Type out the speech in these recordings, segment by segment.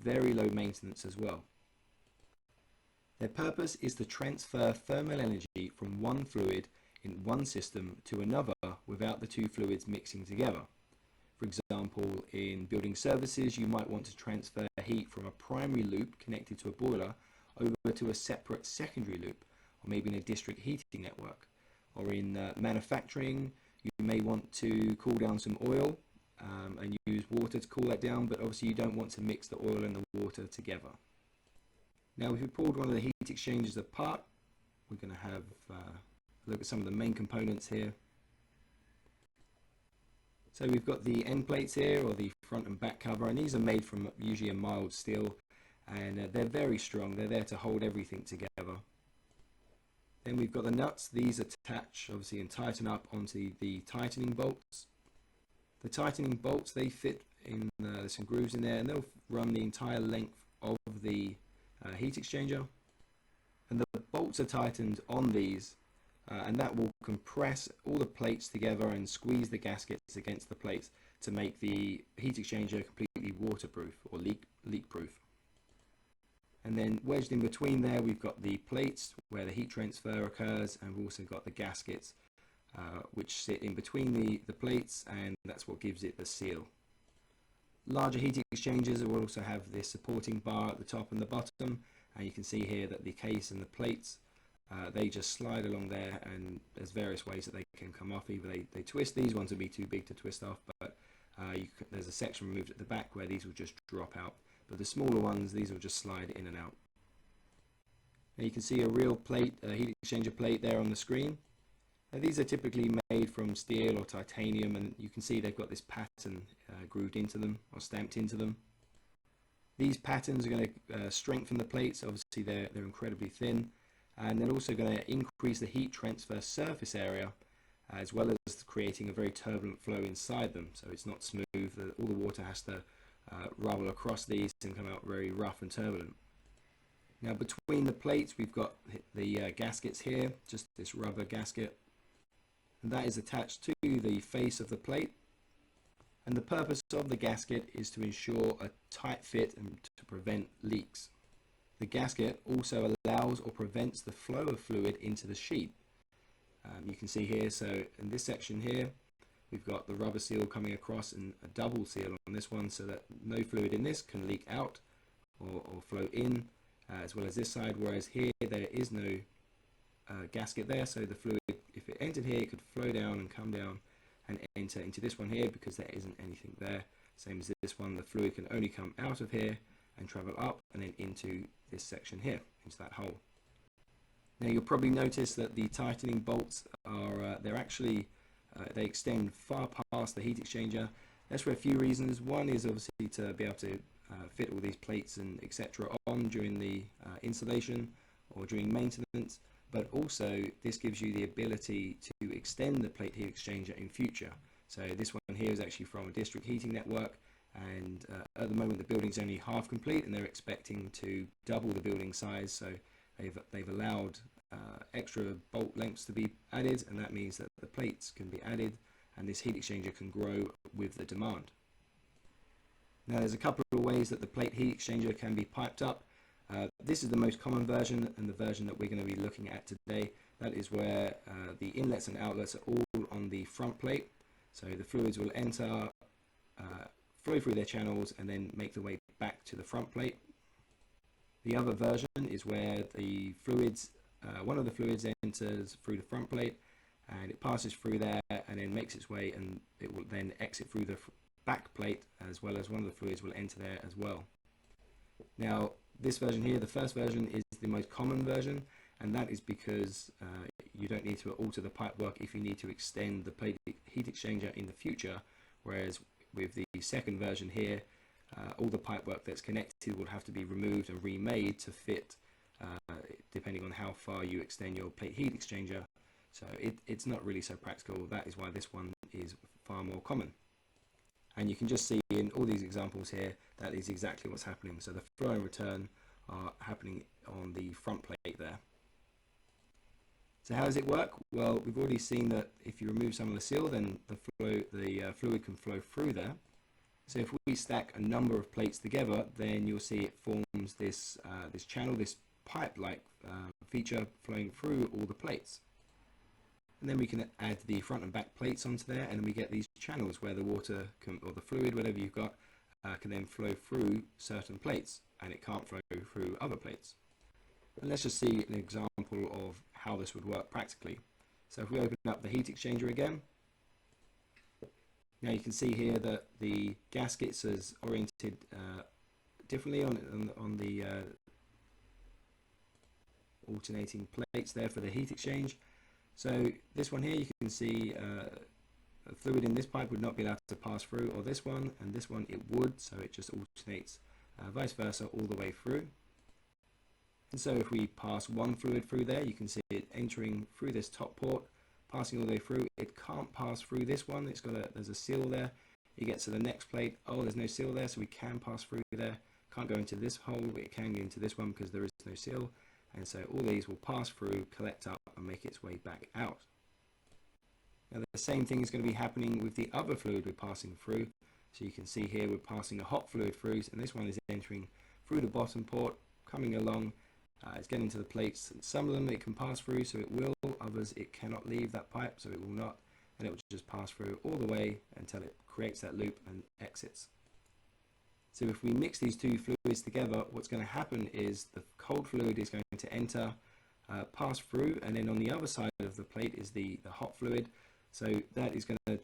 very low maintenance as well. Their purpose is to transfer thermal energy from one fluid in one system to another without the two fluids mixing together. For example, in building services, you might want to transfer heat from a primary loop connected to a boiler over to a separate secondary loop, or maybe in a district heating network. Or in manufacturing, you may want to cool down some oil and use water to cool that down, but obviously you don't want to mix the oil and the water together. Now, if we pulled one of the heat exchangers apart, we're going to have a look at some of the main components here. So we've got the end plates here, or the front and back cover, and these are made from usually a mild steel, and they're very strong. They're there to hold everything together. Then we've got the nuts. These attach obviously and tighten up onto the tightening bolts. The tightening bolts, they fit in some grooves in there, and they'll run the entire length of the heat exchanger. And the bolts are tightened on these, and that will compress all the plates together and squeeze the gaskets against the plates to make the heat exchanger completely waterproof or leak proof. And then wedged in between there, we've got the plates where the heat transfer occurs, and we've also got the gaskets which sit in between the plates, and that's what gives it the seal. Larger heat exchangers will also have this supporting bar at the top and the bottom, and you can see here that the case and the plates, they just slide along there, and there's various ways that they can come off. Either they twist, these ones would be too big to twist off, but there's a section removed at the back where these will just drop out. But the smaller ones, these will just slide in and out. Now you can see a real plate, a heat exchanger plate there on the screen. Now these are typically made from steel or titanium, and you can see they've got this pattern grooved into them or stamped into them. These patterns are going to strengthen the plates. Obviously they're incredibly thin, and they're also going to increase the heat transfer surface area, as well as creating a very turbulent flow inside them. So it's not smooth. All the water has to rubble across these and come out very rough and turbulent. Now between the plates, we've got the gaskets here, just this rubber gasket, and that is attached to the face of the plate. And the purpose of the gasket is to ensure a tight fit and to prevent leaks. The gasket also allows or prevents the flow of fluid into the sheet. You can see here, so in this section here, we've got the rubber seal coming across and a double seal on this one, so that no fluid in this can leak out or flow in, as well as this side, whereas here there is no gasket there, so the fluid, if it entered here, it could flow down and come down and enter into this one here because there isn't anything there. Same as this one, the fluid can only come out of here and travel up and then into this section here, into that hole. Now you'll probably notice that the tightening bolts are, they extend far past the heat exchanger. That's for a few reasons. One is obviously to be able to fit all these plates and etc. on during the installation or during maintenance, but also this gives you the ability to extend the plate heat exchanger in future. So this one here is actually from a district heating network, and at the moment the building's only half complete and they're expecting to double the building size, so they've allowed extra bolt lengths to be added, and that means that the plates can be added and this heat exchanger can grow with the demand. Now there's a couple of ways that the plate heat exchanger can be piped up. This is the most common version, and the version that we're going to be looking at today. That is where the inlets and outlets are all on the front plate, so the fluids will enter, flow through their channels and then make their way back to the front plate. The other version is where the fluids, one of the fluids enters through the front plate and it passes through there and then makes its way, and it will then exit through the back plate, as well as one of the fluids will enter there as well. Now this version here, the first version, is the most common version, and that is because you don't need to alter the pipework if you need to extend the plate heat exchanger in the future, whereas with the second version here, all the pipework that's connected will have to be removed and remade to fit depending on how far you extend your plate heat exchanger. So it's not really so practical. That is why this one is far more common. And you can just see in all these examples here, that is exactly what's happening. So the flow and return are happening on the front plate there. So how does it work? Well, we've already seen that if you remove some of the seal, then the fluid can flow through there. So if we stack a number of plates together, then you'll see it forms this this channel, this pipe-like feature flowing through all the plates. And then we can add the front and back plates onto there, and we get these channels where the water can, or the fluid, whatever you've got, can then flow through certain plates, and it can't flow through other plates. And let's just see an example of how this would work practically. So if we open up the heat exchanger again, now you can see here that the gaskets is oriented differently on the alternating plates there for the heat exchange. So this one here, you can see a fluid in this pipe would not be allowed to pass through, or this one, and this one it would, so it just alternates vice versa all the way through. And so if we pass one fluid through there, you can see it entering through this top port, passing all the way through. It can't pass through this one, there's a seal there. You get to the next plate, oh, there's no seal there, so we can pass through there. Can't go into this hole, but it can go into this one because there is no seal. And so all these will pass through, collect up, and make its way back out. Now the same thing is going to be happening with the other fluid we're passing through. So you can see here we're passing a hot fluid through, and this one is entering through the bottom port, coming along. It's getting to the plates, and some of them it can pass through, so it will. Others it cannot leave that pipe, so it will not, and it will just pass through all the way until it creates that loop and exits. So if we mix these two fluids together, what's going to happen is the cold fluid is going to enter, pass through, and then on the other side of the plate is the hot fluid. So that is going to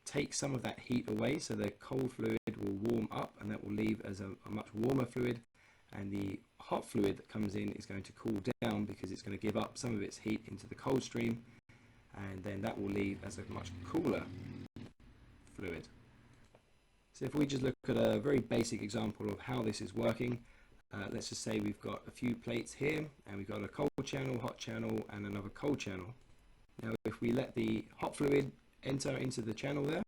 take some of that heat away, so the cold fluid will warm up, and that will leave as a much warmer fluid. And the hot fluid that comes in is going to cool down because it's going to give up some of its heat into the cold stream, and then that will leave as a much cooler fluid. So if we just look at a very basic example of how this is working, let's just say we've got a few plates here, and we've got a cold channel, hot channel, and another cold channel. Now if we let the hot fluid enter into the channel there,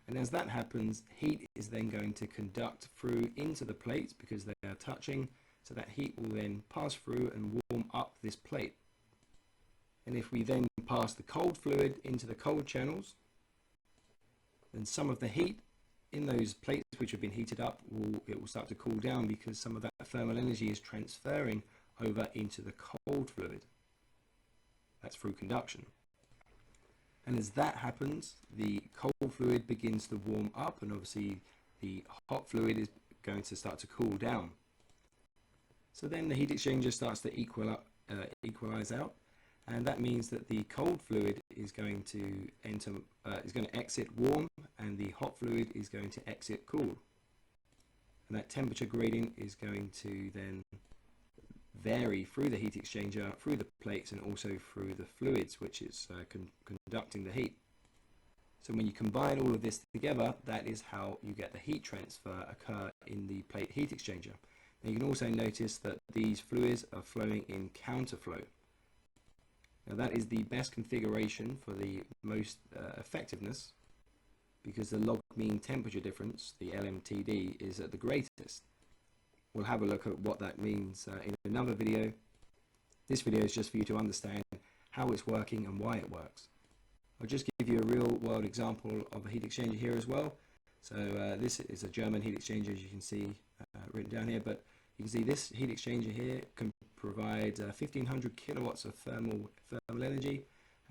and as that happens, heat is then going to conduct through into the plates because they are touching, so that heat will then pass through and warm up this plate. And if we then pass the cold fluid into the cold channels, then some of the heat in those plates which have been heated up, it will start to cool down because some of that thermal energy is transferring over into the cold fluid. That's through conduction. And as that happens, the cold fluid begins to warm up, and obviously the hot fluid is going to start to cool down. So then the heat exchanger starts to equalize out, and that means that the cold fluid is going to exit warm, and the hot fluid is going to exit cool. And that temperature gradient is going to then vary through the heat exchanger, through the plates, and also through the fluids which is conducting the heat. So when you combine all of this together, that is how you get the heat transfer occur in the plate heat exchanger. Now you can also notice that these fluids are flowing in counterflow. Now that is the best configuration for the most effectiveness, because the log mean temperature difference, the LMTD, is at the greatest. We'll have a look at what that means in another video. This video is just for you to understand how it's working and why it works. I'll just give you a real world example of a heat exchanger here as well. So this is a German heat exchanger, as you can see written down here, but you can see this heat exchanger here can provide 1500 kilowatts of thermal energy,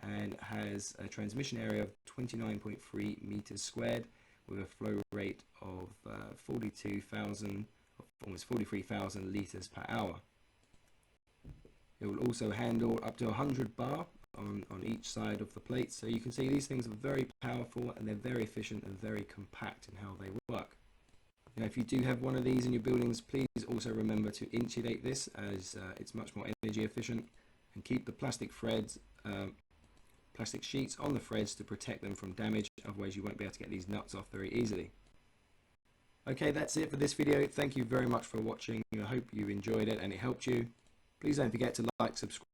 and has a transmission area of 29.3 meters squared with a flow rate of 42,000, almost 43,000 liters per hour. It will also handle up to 100 bar on each side of the plate. So you can see these things are very powerful, and they're very efficient and very compact in how they work. Now if you do have one of these in your buildings, please also remember to insulate this, as it's much more energy efficient, and keep the plastic threads, plastic sheets on the threads to protect them from damage, otherwise you won't be able to get these nuts off very easily. Okay, that's it for this video. Thank you very much for watching. I hope you enjoyed it and it helped you. Please don't forget to like, subscribe.